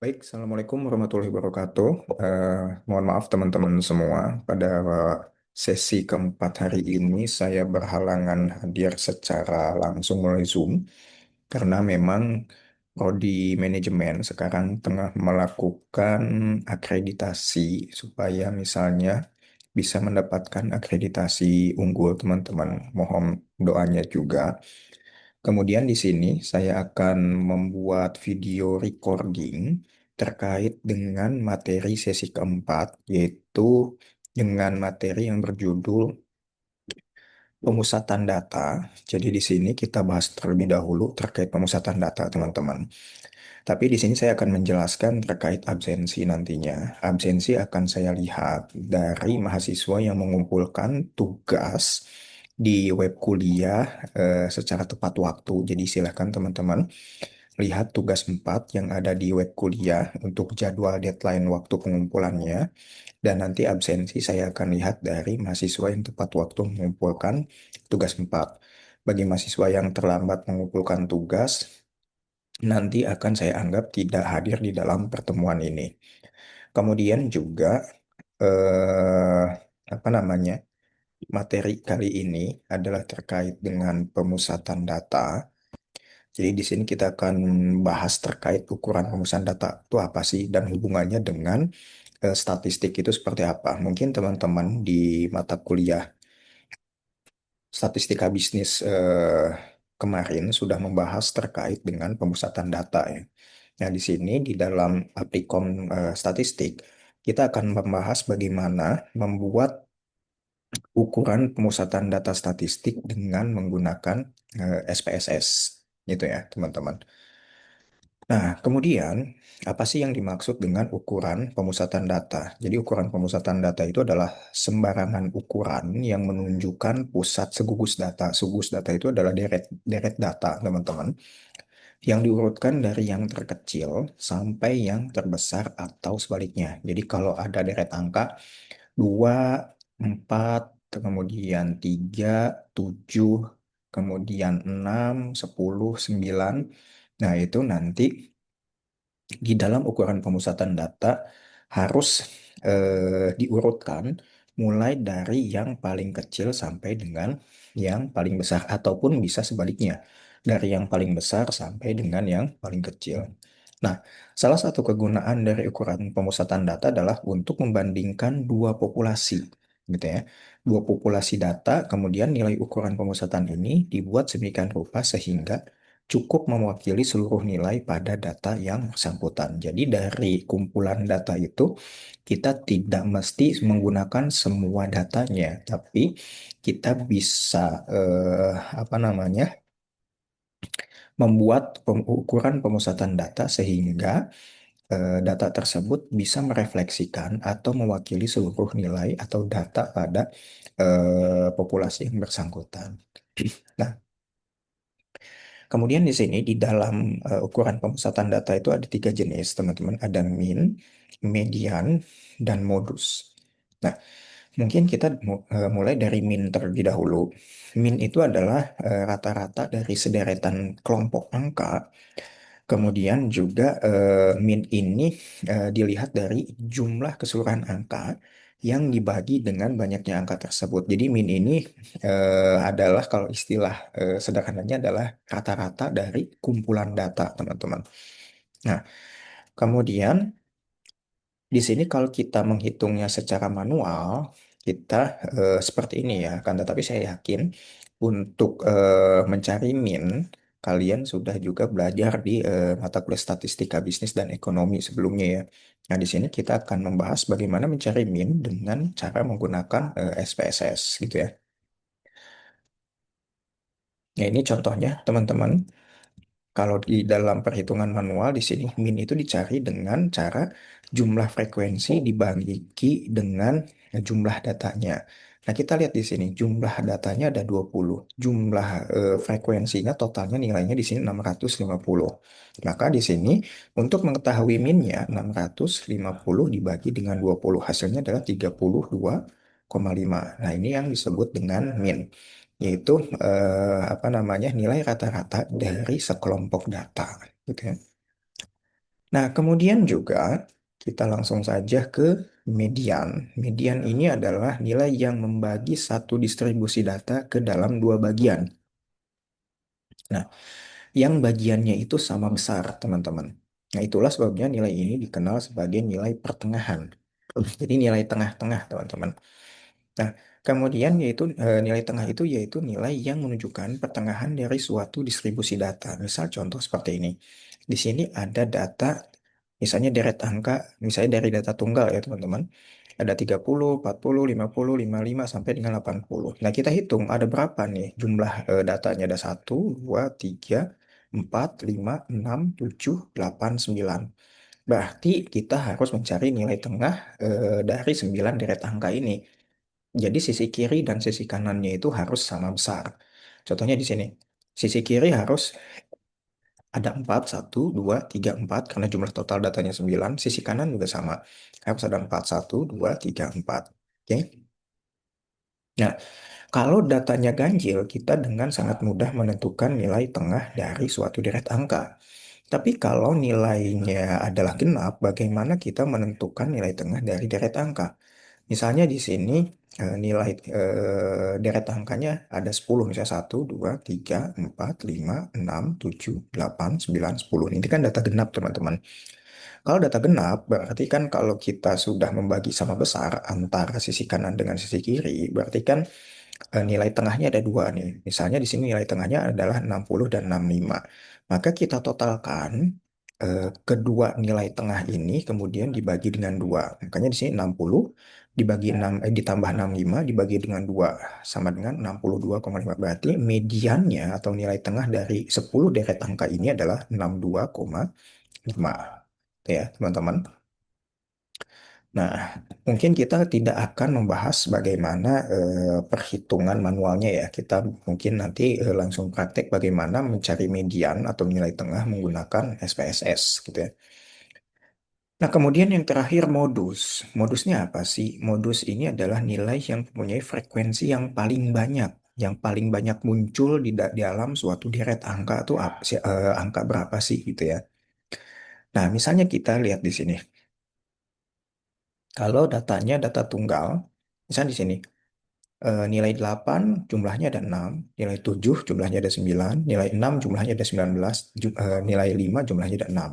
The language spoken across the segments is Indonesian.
Baik, Assalamualaikum warahmatullahi wabarakatuh. Mohon maaf teman-teman semua, pada sesi keempat hari ini saya berhalangan hadir secara langsung melalui Zoom karena memang Prodi Manajemen sekarang tengah melakukan akreditasi supaya misalnya bisa mendapatkan akreditasi unggul teman-teman. Mohon doanya juga. Kemudian di sini saya akan membuat video recording terkait dengan materi sesi keempat, yaitu dengan materi yang berjudul pemusatan data. Jadi di sini kita bahas terlebih dahulu terkait pemusatan data, teman-teman. Tapi di sini saya akan menjelaskan terkait absensi nantinya. Absensi akan saya lihat dari mahasiswa yang mengumpulkan tugas di web kuliah secara tepat waktu. Jadi silakan teman-teman lihat tugas 4 yang ada di web kuliah untuk jadwal deadline waktu pengumpulannya. Dan nanti absensi saya akan lihat dari mahasiswa yang tepat waktu mengumpulkan tugas 4. Bagi mahasiswa yang terlambat mengumpulkan tugas, nanti akan saya anggap tidak hadir di dalam pertemuan ini. Kemudian juga eh, apa namanya? Materi kali ini adalah terkait dengan pemusatan data. Jadi di sini kita akan bahas terkait ukuran pemusatan data itu apa sih dan hubungannya dengan statistik itu seperti apa. Mungkin teman-teman di mata kuliah statistika bisnis kemarin sudah membahas terkait dengan pemusatan data ya. Nah, di sini di dalam aplikon statistik kita akan membahas bagaimana membuat ukuran pemusatan data statistik dengan menggunakan SPSS gitu ya, teman-teman. Nah, kemudian apa sih yang dimaksud dengan ukuran pemusatan data? Jadi ukuran pemusatan data itu adalah sembarangan ukuran yang menunjukkan pusat segugus data. Segugus data itu adalah deret deret data, teman-teman, yang diurutkan dari yang terkecil sampai yang terbesar atau sebaliknya. Jadi kalau ada deret angka 2, 4, kemudian 3, 7, kemudian 6, 10, 9. Nah, itu nanti di dalam ukuran pemusatan data harus diurutkan mulai dari yang paling kecil sampai dengan yang paling besar ataupun bisa sebaliknya dari yang paling besar sampai dengan yang paling kecil. Nah, salah satu kegunaan dari ukuran pemusatan data adalah untuk membandingkan dua populasi, gitu ya. Dua populasi data, kemudian nilai ukuran pemusatan ini dibuat sedemikian rupa sehingga cukup mewakili seluruh nilai pada data yang bersangkutan. Jadi dari kumpulan data itu kita tidak mesti menggunakan semua datanya, tapi kita bisa apa namanya membuat ukuran pemusatan data sehingga data tersebut bisa merefleksikan atau mewakili seluruh nilai atau data pada populasi yang bersangkutan. Nah, kemudian di sini di dalam ukuran pemusatan data itu ada tiga jenis, teman-teman. Ada min, median, dan modus. Nah, mungkin kita mulai dari min terlebih dahulu. Min itu adalah rata-rata dari sederetan kelompok angka. Kemudian juga min ini dilihat dari jumlah keseluruhan angka yang dibagi dengan banyaknya angka tersebut. Jadi min ini adalah kalau istilah sederhananya adalah rata-rata dari kumpulan data, teman-teman. Nah, kemudian di sini kalau kita menghitungnya secara manual, kita seperti ini ya. Kan tetapi saya yakin untuk mencari min, kalian sudah juga belajar di mata kuliah statistika bisnis dan ekonomi sebelumnya ya. Nah, di sini kita akan membahas bagaimana mencari min dengan cara menggunakan SPSS gitu ya. Nah, ini contohnya, teman-teman. Kalau di dalam perhitungan manual di sini min itu dicari dengan cara jumlah frekuensi dibagi dengan jumlah datanya. Nah, kita lihat di sini jumlah datanya ada 20. Jumlah frekuensinya totalnya nilainya di sini 650. Maka di sini untuk mengetahui minnya 650 dibagi dengan 20 hasilnya adalah 32,5. Nah, ini yang disebut dengan min, yaitu apa namanya nilai rata-rata dari sekelompok data gitu ya. Nah, kemudian juga kita langsung saja ke median. Median ini adalah nilai yang membagi satu distribusi data ke dalam dua bagian. Nah, yang bagiannya itu sama besar, teman-teman. Nah, itulah sebabnya nilai ini dikenal sebagai nilai pertengahan. Jadi nilai tengah-tengah, teman-teman. Nah, kemudian yaitu nilai tengah itu yaitu nilai yang menunjukkan pertengahan dari suatu distribusi data. Misal contoh seperti ini. Di sini ada data, misalnya deret angka, misalnya dari data tunggal ya teman-teman. Ada 30, 40, 50, 55, sampai dengan 80. Nah, kita hitung ada berapa nih jumlah datanya. Ada 1, 2, 3, 4, 5, 6, 7, 8, 9. Berarti kita harus mencari nilai tengah dari 9 deret angka ini. Jadi sisi kiri dan sisi kanannya itu harus sama besar. Contohnya di sini. Sisi kiri harus ada 4, 1, 2, 3, 4. Karena jumlah total datanya 9. Sisi kanan juga sama. Harus ada 4, 1, 2, 3, 4. Oke. Nah, kalau datanya ganjil, kita dengan sangat mudah menentukan nilai tengah dari suatu deret angka. Tapi kalau nilainya adalah genap, bagaimana kita menentukan nilai tengah dari deret angka? Misalnya di sini nilai deret angkanya ada 10, misalnya 1, 2, 3, 4, 5, 6, 7, 8, 9, 10. Ini kan data genap, teman-teman. Kalau data genap, berarti kan kalau kita sudah membagi sama besar antara sisi kanan dengan sisi kiri, berarti kan nilai tengahnya ada dua nih. Misalnya di sini nilai tengahnya adalah 60 dan 65. Maka kita totalkan kedua nilai tengah ini kemudian dibagi dengan dua. Makanya di sini 60 dibagi 6 ditambah 65 dibagi dengan dua sama dengan 62,5. Berarti mediannya atau nilai tengah dari 10 deret angka ini adalah 62,5. Ya, teman-teman. Nah, mungkin kita tidak akan membahas bagaimana perhitungan manualnya ya. Kita mungkin nanti langsung praktek bagaimana mencari median atau nilai tengah menggunakan SPSS gitu ya. Nah, kemudian yang terakhir modus. Modusnya apa sih? Modus ini adalah nilai yang mempunyai frekuensi yang paling banyak. Yang paling banyak muncul di dalam suatu deret angka itu apa sih, angka berapa sih gitu ya. Nah, misalnya kita lihat di sini. Kalau datanya data tunggal, misalnya di sini. Nilai 8 jumlahnya ada 6, nilai 7 jumlahnya ada 9, nilai 6 jumlahnya ada 19, nilai 5 jumlahnya ada 6.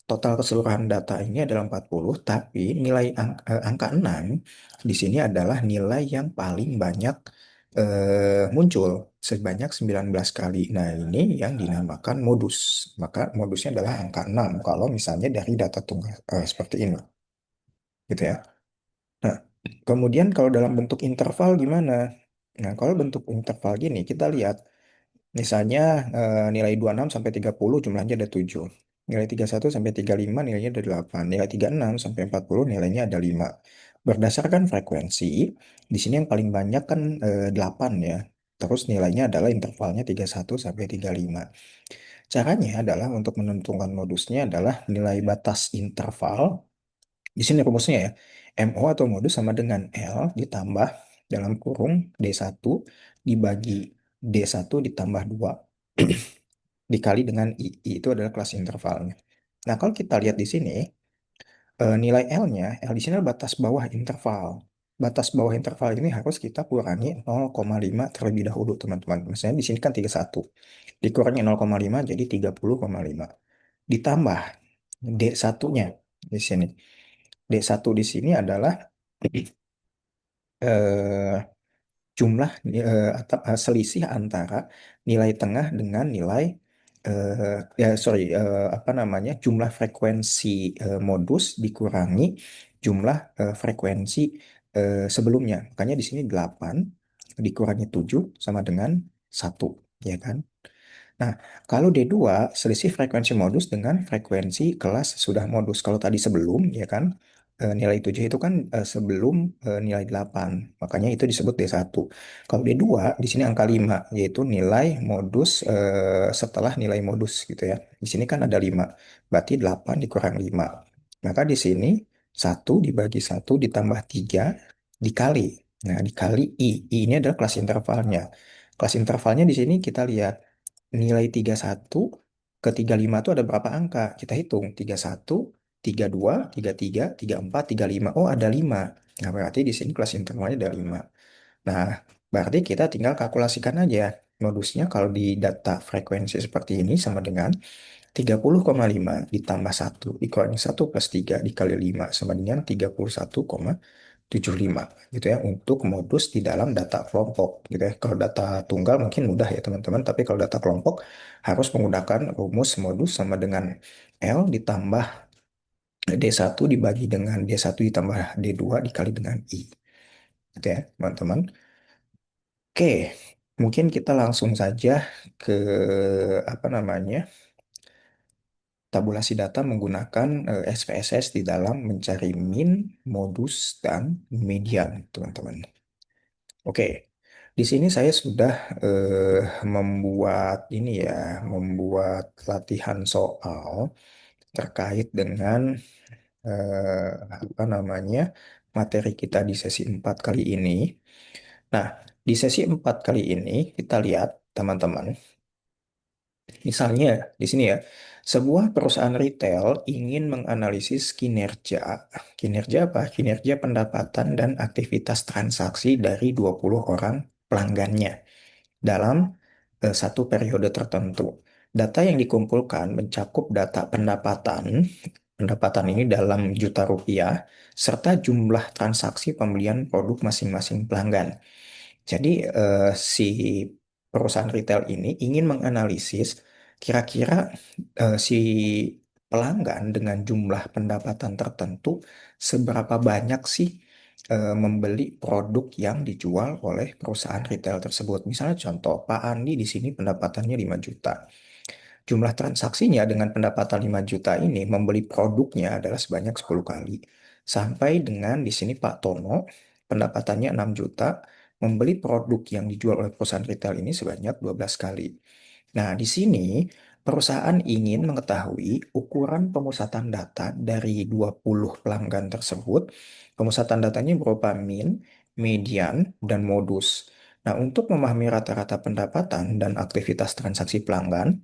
Total keseluruhan data ini adalah 40, tapi nilai angka 6 di sini adalah nilai yang paling banyak muncul sebanyak 19 kali. Nah, ini yang dinamakan modus. Maka modusnya adalah angka 6 kalau misalnya dari data tunggal seperti ini, gitu ya. Nah, kemudian kalau dalam bentuk interval gimana? Nah, kalau bentuk interval gini, kita lihat misalnya nilai 26 sampai 30 jumlahnya ada 7. Nilai 31 sampai 35 nilainya ada 8. Nilai 36 sampai 40 nilainya ada 5. Berdasarkan frekuensi, di sini yang paling banyak kan 8 ya. Terus nilainya adalah intervalnya 31 sampai 35. Caranya adalah untuk menentukan modusnya adalah nilai batas interval. Di sini rumusnya ya, MO atau modus sama dengan L ditambah dalam kurung D1 dibagi D1 ditambah 2 dikali dengan I. I itu adalah kelas intervalnya. Nah, kalau kita lihat di sini, nilai L-nya, L di sini adalah batas bawah interval. Batas bawah interval ini harus kita kurangi 0,5 terlebih dahulu, teman-teman. Misalnya di sini kan 31. Dikurangi 0,5 jadi 30,5. Ditambah D1-nya di sini. D1 di sini adalah eh, jumlah atau selisih antara nilai tengah dengan nilai apa namanya jumlah frekuensi modus dikurangi jumlah frekuensi sebelumnya. Makanya di sini 8 dikurangi 7 sama dengan 1, ya kan? Nah, kalau D2 selisih frekuensi modus dengan frekuensi kelas sudah modus. Kalau tadi sebelum, ya kan, nilai 7 itu kan sebelum nilai 8. Makanya itu disebut D1. Kalau D2, di sini angka 5, yaitu nilai modus setelah nilai modus gitu ya. Di sini kan ada 5, berarti 8 dikurang 5. Maka di sini 1 dibagi 1 ditambah 3 dikali. Nah, dikali I. I ini adalah kelas intervalnya. Kelas intervalnya di sini kita lihat nilai 31 ke 35 itu ada berapa angka? Kita hitung 31, 32, 33, 34, 35. Oh, ada 5. Nah, berarti di sini kelas internalnya ada 5. Nah, berarti kita tinggal kalkulasikan aja. Modusnya kalau di data frekuensi seperti ini sama dengan 30,5 ditambah 1 dikurangi 1 plus 3 dikali 5 sama dengan 31,75 gitu ya untuk modus di dalam data kelompok gitu ya. Kalau data tunggal mungkin mudah ya teman-teman, tapi kalau data kelompok harus menggunakan rumus modus sama dengan L ditambah D1 dibagi dengan D1 ditambah D2 dikali dengan I gitu ya teman-teman. Oke, mungkin kita langsung saja ke apa namanya tabulasi data menggunakan SPSS di dalam mencari min, modus, dan median, teman-teman. Oke, di sini saya sudah membuat ini ya, membuat latihan soal terkait dengan apa namanya materi kita di sesi 4 kali ini. Nah, di sesi 4 kali ini kita lihat teman-teman. Misalnya di sini ya, sebuah perusahaan retail ingin menganalisis kinerja. Kinerja apa? Kinerja pendapatan dan aktivitas transaksi dari 20 orang pelanggannya dalam satu periode tertentu. Data yang dikumpulkan mencakup data pendapatan, pendapatan ini dalam juta rupiah, serta jumlah transaksi pembelian produk masing-masing pelanggan. Jadi si perusahaan retail ini ingin menganalisis kira-kira si pelanggan dengan jumlah pendapatan tertentu seberapa banyak sih membeli produk yang dijual oleh perusahaan retail tersebut. Misalnya contoh, Pak Andi di sini pendapatannya 5 juta. Jumlah transaksinya dengan pendapatan 5 juta ini membeli produknya adalah sebanyak 10 kali. Sampai dengan di sini Pak Tono pendapatannya 6 juta, membeli produk yang dijual oleh perusahaan retail ini sebanyak 12 kali. Nah, di sini perusahaan ingin mengetahui ukuran pemusatan data dari 20 pelanggan tersebut. Pemusatan datanya berupa min, median, dan modus. Nah, untuk memahami rata-rata pendapatan dan aktivitas transaksi pelanggan,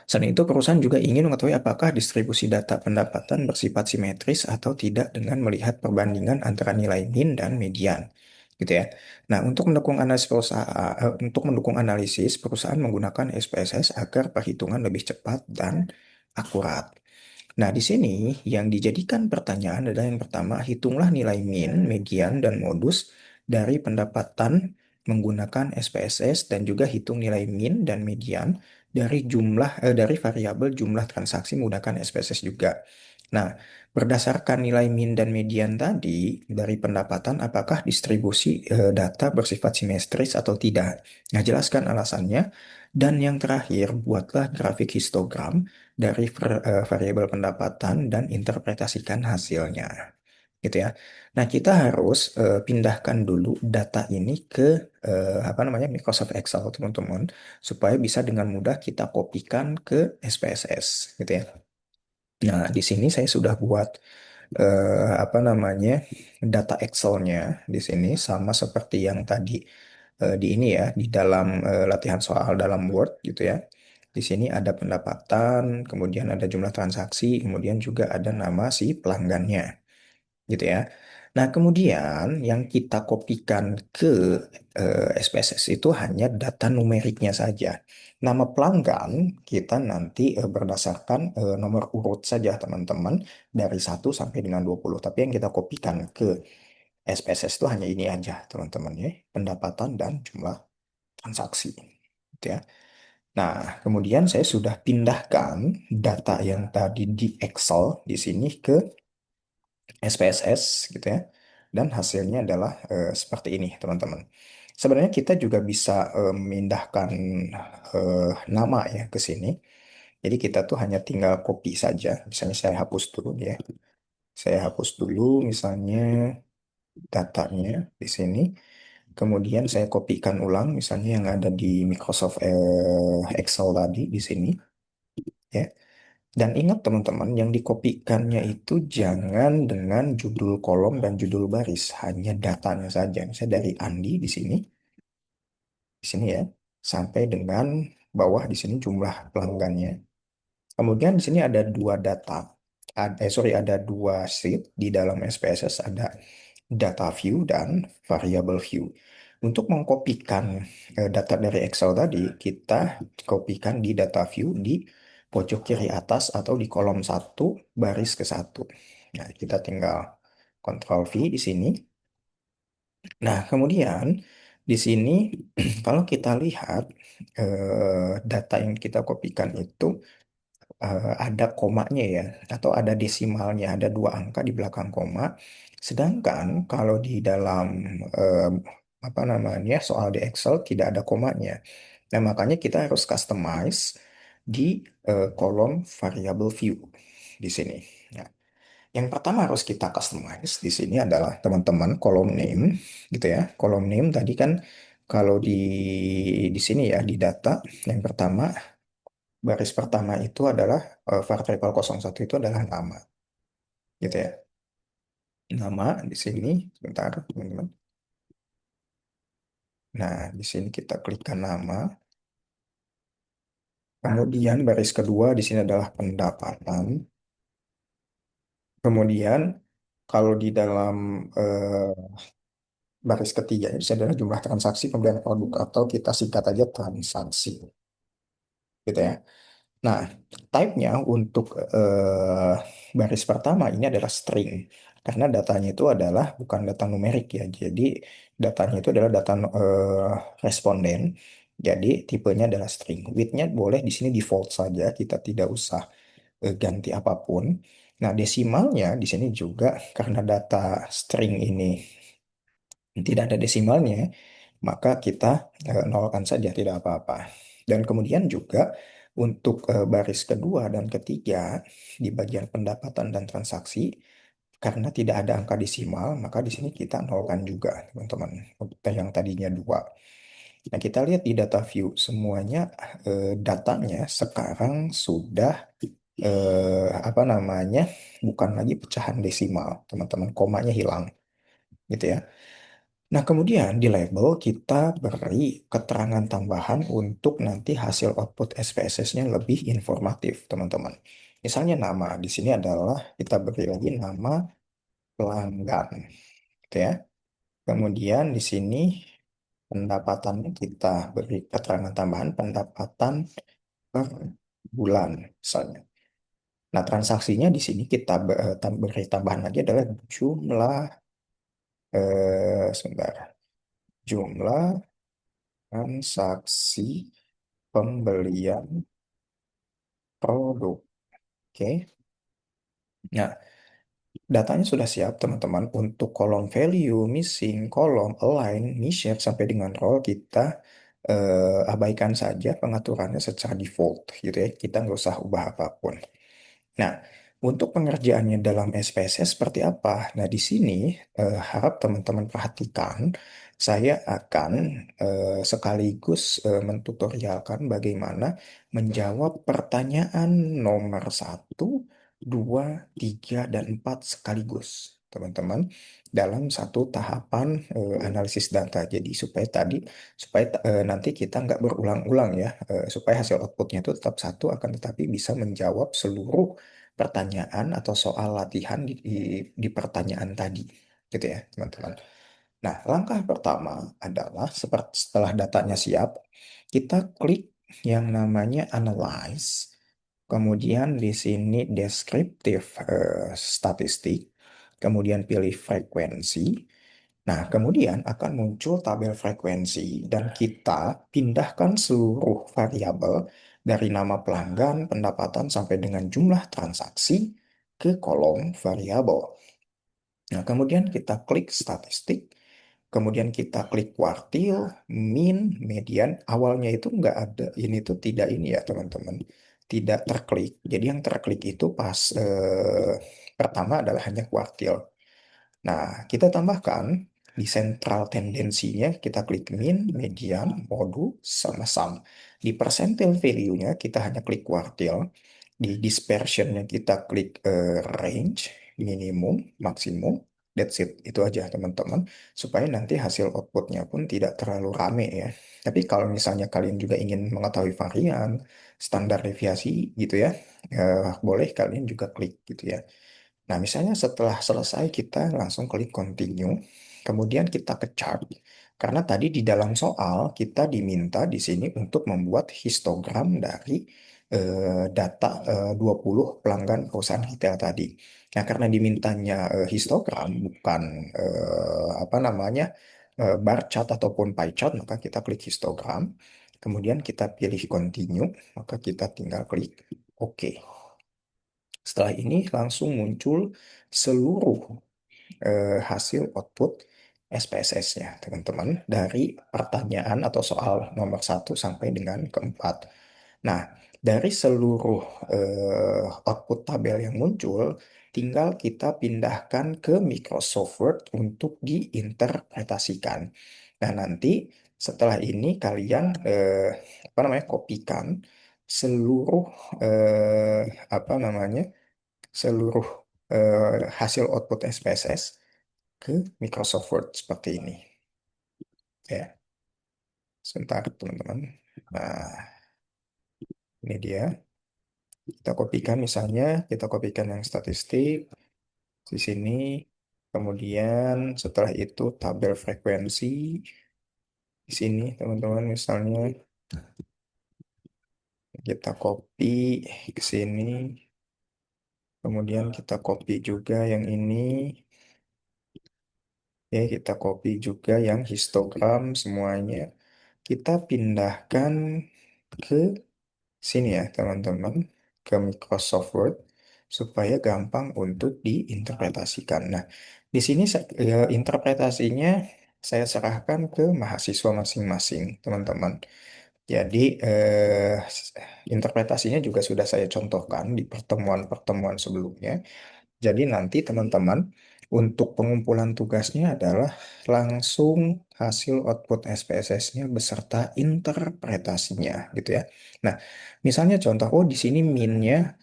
selain itu, perusahaan juga ingin mengetahui apakah distribusi data pendapatan bersifat simetris atau tidak dengan melihat perbandingan antara nilai min dan median. Gitu ya. Nah, untuk mendukung analisis, perusahaan menggunakan SPSS agar perhitungan lebih cepat dan akurat. Nah, di sini yang dijadikan pertanyaan adalah yang pertama, hitunglah nilai min, median, dan modus dari pendapatan menggunakan SPSS dan juga hitung nilai min dan median dari variabel jumlah transaksi menggunakan SPSS juga. Nah, berdasarkan nilai min dan median tadi dari pendapatan, apakah distribusi data bersifat simetris atau tidak? Nah, jelaskan alasannya. Dan yang terakhir, buatlah grafik histogram dari variabel pendapatan dan interpretasikan hasilnya. Gitu ya. Nah, kita harus pindahkan dulu data ini ke apa namanya Microsoft Excel, teman-teman, supaya bisa dengan mudah kita kopikan ke SPSS, gitu ya. Nah, di sini saya sudah buat apa namanya data Excelnya di sini sama seperti yang tadi di ini ya di dalam latihan soal dalam Word gitu ya. Di sini ada pendapatan, kemudian ada jumlah transaksi, kemudian juga ada nama si pelanggannya gitu ya. Nah, kemudian yang kita kopikan ke SPSS itu hanya data numeriknya saja. Nama pelanggan kita nanti berdasarkan nomor urut saja, teman-teman, dari 1 sampai dengan 20. Tapi yang kita kopikan ke SPSS itu hanya ini aja, teman-teman ya, pendapatan dan jumlah transaksi. Gitu ya. Nah, kemudian saya sudah pindahkan data yang tadi di Excel di sini ke SPSS gitu ya. Dan hasilnya adalah seperti ini, teman-teman. Sebenarnya kita juga bisa memindahkan nama ya ke sini. Jadi kita tuh hanya tinggal copy saja. Misalnya saya hapus dulu ya. Saya hapus dulu misalnya datanya di sini. Kemudian saya kopikan ulang misalnya yang ada di Microsoft Excel tadi di sini ya. Dan ingat teman-teman, yang dikopikannya itu jangan dengan judul kolom dan judul baris, hanya datanya saja. Misalnya dari Andi di sini ya, sampai dengan bawah di sini jumlah pelanggannya. Kemudian di sini ada dua data. Ada dua sheet di dalam SPSS, ada data view dan variable view. Untuk mengkopikan data dari Excel tadi, kita kopikan di data view di pojok kiri atas atau di kolom satu baris ke satu. Nah, kita tinggal Ctrl V di sini. Nah, kemudian di sini kalau kita lihat data yang kita kopikan itu ada komanya ya, atau ada desimalnya, ada dua angka di belakang koma. Sedangkan kalau di dalam eh, apa namanya soal di Excel tidak ada komanya. Nah, makanya kita harus customize di kolom variable view di sini. Nah, yang pertama harus kita customize di sini adalah teman-teman kolom name gitu ya. Kolom name tadi kan kalau di sini ya di data yang pertama baris pertama itu adalah variabel 01 itu adalah nama gitu ya. Nama di sini sebentar teman-teman. Nah, di sini kita klikkan nama. Kemudian baris kedua di sini adalah pendapatan. Kemudian kalau di dalam baris ketiga ini adalah jumlah transaksi pembelian produk atau kita singkat aja transaksi gitu ya. Nah, type-nya untuk baris pertama ini adalah string karena datanya itu adalah bukan data numerik ya. Jadi datanya itu adalah data responden. Jadi tipenya adalah string. Width-nya boleh di sini default saja, kita tidak usah ganti apapun. Nah, desimalnya di sini juga karena data string ini tidak ada desimalnya, maka kita nolkan saja tidak apa-apa. Dan kemudian juga untuk baris kedua dan ketiga di bagian pendapatan dan transaksi, karena tidak ada angka desimal, maka di sini kita nolkan juga, teman-teman. Untuk yang tadinya dua. Nah, kita lihat di data view, semuanya datanya sekarang sudah apa namanya, bukan lagi pecahan desimal, teman-teman. Komanya hilang, gitu ya. Nah, kemudian di label kita beri keterangan tambahan untuk nanti hasil output SPSS-nya lebih informatif, teman-teman. Misalnya nama, di sini adalah kita beri lagi nama pelanggan, gitu ya. Kemudian di sini pendapatannya kita beri keterangan tambahan pendapatan per bulan, misalnya. Nah, transaksinya di sini kita beri tambahan lagi adalah jumlah, sebentar, jumlah transaksi pembelian produk. Oke. Nah, datanya sudah siap, teman-teman. Untuk kolom value, missing, kolom, align, share sampai dengan row, kita abaikan saja pengaturannya secara default, gitu ya. Kita nggak usah ubah apapun. Nah, untuk pengerjaannya dalam SPSS seperti apa? Nah, di sini harap teman-teman perhatikan, saya akan sekaligus mentutorialkan bagaimana menjawab pertanyaan nomor satu, dua, tiga, dan empat sekaligus, teman-teman, dalam satu tahapan analisis data. Jadi supaya nanti kita nggak berulang-ulang ya, supaya hasil outputnya itu tetap satu, akan tetapi bisa menjawab seluruh pertanyaan atau soal latihan di pertanyaan tadi, gitu ya, teman-teman. Nah, langkah pertama adalah setelah datanya siap, kita klik yang namanya Analyze, kemudian di sini Descriptive Statistik, kemudian pilih frekuensi. Nah, kemudian akan muncul tabel frekuensi dan kita pindahkan seluruh variabel dari nama pelanggan, pendapatan, sampai dengan jumlah transaksi ke kolom variabel. Nah, kemudian kita klik statistik, kemudian kita klik kuartil, min, median. Awalnya itu nggak ada, ini tuh tidak ini ya teman-teman, tidak terklik. Jadi yang terklik itu pas pertama adalah hanya kuartil. Nah, kita tambahkan di sentral tendensinya, kita klik min, median, modu, sama sum. Di percentile value-nya kita hanya klik kuartil. Di dispersion-nya kita klik range, minimum, maksimum. That's it, itu aja teman-teman. Supaya nanti hasil outputnya pun tidak terlalu rame ya. Tapi kalau misalnya kalian juga ingin mengetahui varian, standar deviasi gitu ya, boleh kalian juga klik gitu ya. Nah, misalnya setelah selesai kita langsung klik continue, kemudian kita ke chart. Karena tadi di dalam soal kita diminta di sini untuk membuat histogram dari data 20 pelanggan perusahaan retail tadi. Nah, karena dimintanya histogram bukan apa namanya bar chart ataupun pie chart, maka kita klik histogram. Kemudian kita pilih continue, maka kita tinggal klik OK. Setelah ini langsung muncul seluruh hasil output SPSS-nya, teman-teman, dari pertanyaan atau soal nomor 1 sampai dengan ke 4. Nah, dari seluruh output tabel yang muncul, tinggal kita pindahkan ke Microsoft Word untuk diinterpretasikan. Nah, nanti setelah ini kalian apa namanya kopikan seluruh apa namanya seluruh hasil output SPSS ke Microsoft Word seperti ini. Ya, sebentar teman-teman. Nah, ini dia. Kita kopikan misalnya, kita kopikan yang statistik di sini. Kemudian setelah itu tabel frekuensi di sini, teman-teman. Misalnya kita copy ke sini. Kemudian kita copy juga yang ini. Ya, kita copy juga yang histogram semuanya. Kita pindahkan ke sini ya, teman-teman, ke Microsoft Word supaya gampang untuk diinterpretasikan. Nah, di sini interpretasinya saya serahkan ke mahasiswa masing-masing, teman-teman. Jadi, interpretasinya juga sudah saya contohkan di pertemuan-pertemuan sebelumnya. Jadi nanti teman-teman untuk pengumpulan tugasnya adalah langsung hasil output SPSS-nya beserta interpretasinya gitu ya. Nah, misalnya contoh, oh di sini min-nya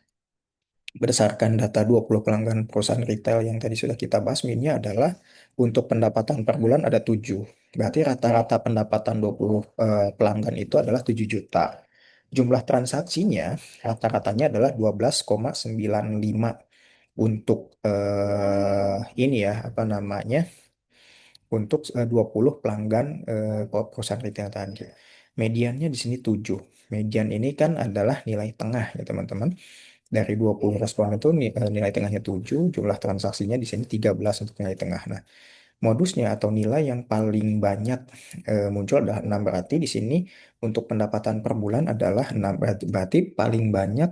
berdasarkan data 20 pelanggan perusahaan retail yang tadi sudah kita bahas, min-nya adalah untuk pendapatan per bulan ada 7. Berarti rata-rata pendapatan 20 pelanggan itu adalah 7 juta. Jumlah transaksinya rata-ratanya adalah 12,95 untuk ini ya apa namanya untuk 20 pelanggan perusahaan retail tadi. Mediannya di sini 7. Median ini kan adalah nilai tengah ya teman-teman. Dari 20 responden itu nilai tengahnya 7, jumlah transaksinya di sini 13 untuk nilai tengah. Nah, modusnya atau nilai yang paling banyak muncul adalah 6, berarti di sini untuk pendapatan per bulan adalah 6, berarti paling banyak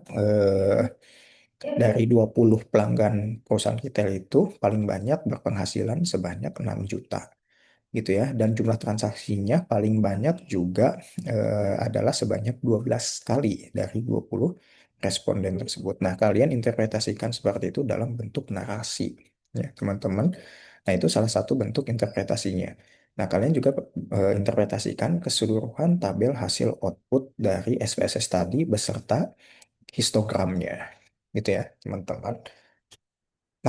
dari 20 pelanggan perusahaan retail itu paling banyak berpenghasilan sebanyak 6 juta gitu ya. Dan jumlah transaksinya paling banyak juga adalah sebanyak 12 kali dari 20 responden tersebut. Nah, kalian interpretasikan seperti itu dalam bentuk narasi ya, teman-teman. Nah, itu salah satu bentuk interpretasinya. Nah, kalian juga interpretasikan keseluruhan tabel hasil output dari SPSS tadi beserta histogramnya gitu ya teman-teman.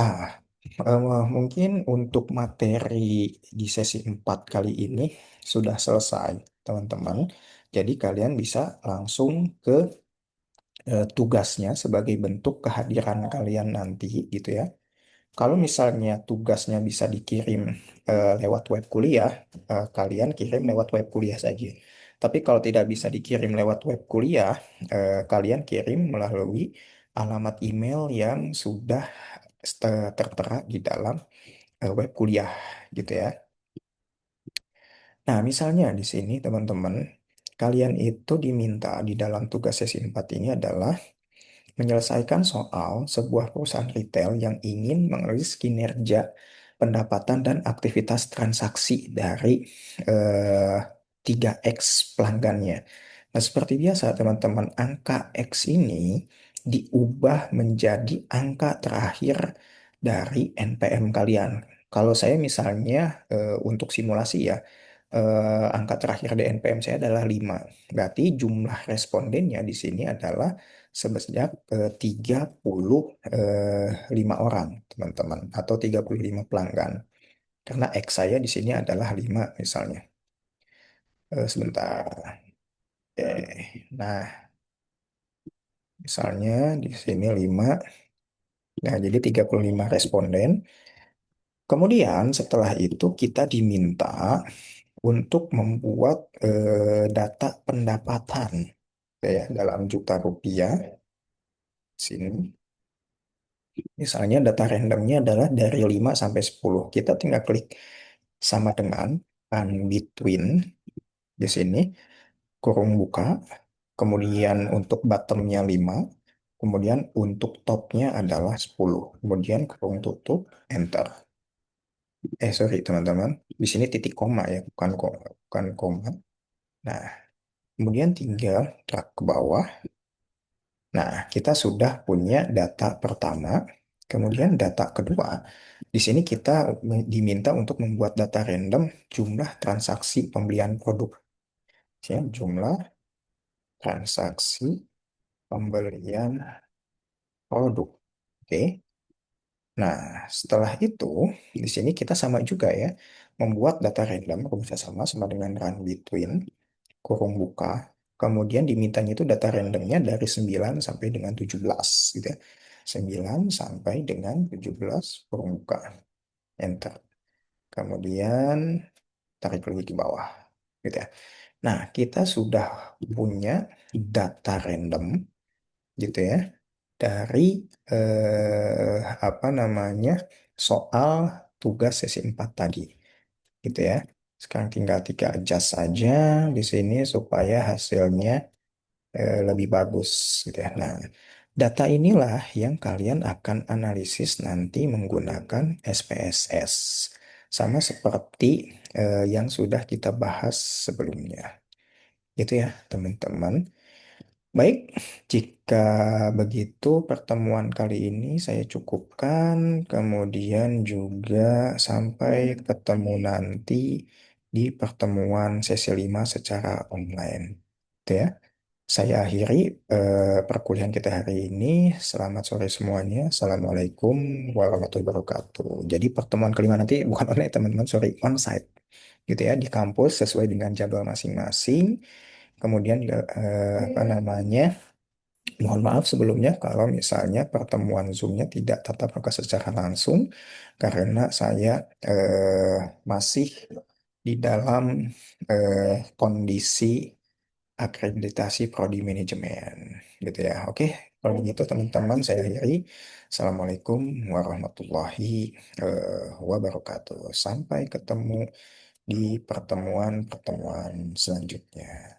Nah, mungkin untuk materi di sesi 4 kali ini sudah selesai teman-teman. Jadi kalian bisa langsung ke tugasnya sebagai bentuk kehadiran kalian nanti gitu ya. Kalau misalnya tugasnya bisa dikirim lewat web kuliah, kalian kirim lewat web kuliah saja. Tapi kalau tidak bisa dikirim lewat web kuliah, kalian kirim melalui alamat email yang sudah tertera di dalam web kuliah gitu ya. Nah, misalnya di sini teman-teman, kalian itu diminta di dalam tugas sesi 4 ini adalah menyelesaikan soal sebuah perusahaan retail yang ingin menganalisis kinerja, pendapatan, dan aktivitas transaksi dari eh, 3X pelanggannya. Nah, seperti biasa teman-teman, angka X ini diubah menjadi angka terakhir dari NPM kalian. Kalau saya misalnya untuk simulasi ya, angka terakhir di NPM saya adalah 5. Berarti jumlah respondennya di sini adalah sebanyak 35 orang, teman-teman, atau 35 pelanggan. Karena X saya di sini adalah 5 misalnya. Sebentar. Oke. Nah, misalnya di sini 5. Nah, jadi 35 responden. Kemudian setelah itu kita diminta untuk membuat data pendapatan ya dalam juta rupiah. Sini. Misalnya data randomnya adalah dari 5 sampai 10. Kita tinggal klik sama dengan between di sini, kurung buka, kemudian untuk bottomnya 5, kemudian untuk topnya adalah 10, kemudian kurung tutup, enter. Sorry teman-teman, di sini titik koma ya, bukan koma, bukan koma. Nah, kemudian tinggal drag ke bawah. Nah, kita sudah punya data pertama. Kemudian data kedua, di sini kita diminta untuk membuat data random jumlah transaksi pembelian produk. Ya, jumlah transaksi pembelian produk. Oke. Nah, setelah itu, di sini kita sama juga ya, membuat data random, bisa sama dengan run between, kurung buka, kemudian dimintanya itu data randomnya dari 9 sampai dengan 17 gitu ya. 9 sampai dengan 17 kurung buka, enter. Kemudian tarik lagi ke bawah gitu ya. Nah, kita sudah punya data random gitu ya dari apa namanya soal tugas sesi 4 tadi gitu ya. Sekarang tinggal 3 adjust saja di sini supaya hasilnya lebih bagus gitu ya. Nah, data inilah yang kalian akan analisis nanti menggunakan SPSS. Sama seperti yang sudah kita bahas sebelumnya. Gitu ya, teman-teman. Baik, jika begitu pertemuan kali ini saya cukupkan, kemudian juga sampai ketemu nanti di pertemuan sesi 5 secara online. Itu ya. Saya akhiri perkuliahan kita hari ini. Selamat sore semuanya. Assalamualaikum warahmatullahi wabarakatuh. Jadi pertemuan kelima nanti bukan online teman-teman, sorry, onsite. Gitu ya, di kampus sesuai dengan jadwal masing-masing. Kemudian apa namanya? Mohon maaf sebelumnya kalau misalnya pertemuan Zoom-nya tidak tatap muka secara langsung karena saya masih di dalam kondisi akreditasi prodi manajemen gitu ya. Oke, kalau begitu teman-teman saya akhiri. Assalamualaikum warahmatullahi wabarakatuh. Sampai ketemu di pertemuan-pertemuan selanjutnya.